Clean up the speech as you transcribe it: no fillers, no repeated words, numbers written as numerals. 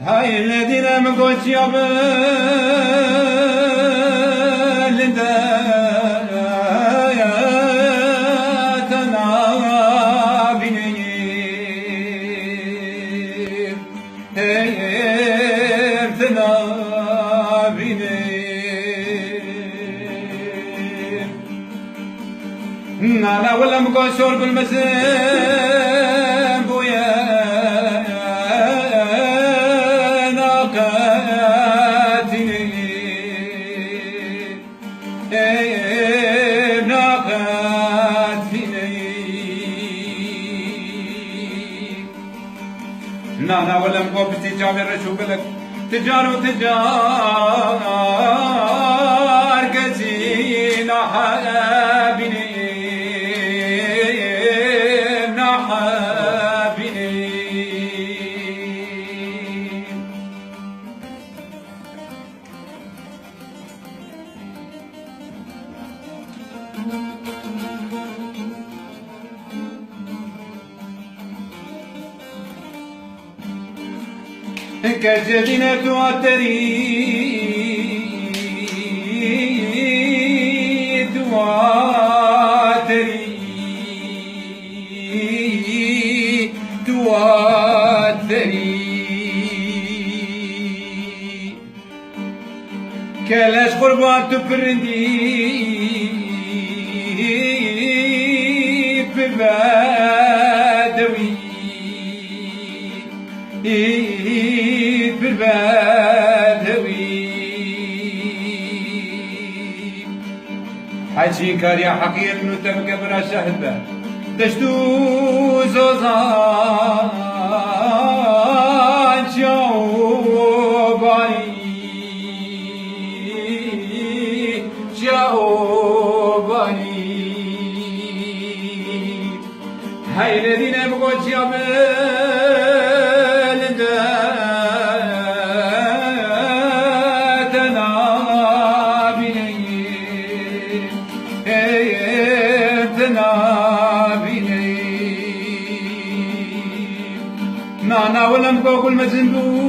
هاي الذين مقوش يا بلدا يا تنابني تنابني نانا ولا مقوشور بالمسام بويا نانا ولا مقوب تجار رشوق لك تجار وتجار كزينا حابيني حابيني كالجبينة تواتري كلاش قربان تبرندي ببادوي بالبادوي حاجي كاريا حقير منو تبقى برا شهبة دشتو زوزان جاوباني هاي الذين يبقوا نانا ولا مقوقل مزندو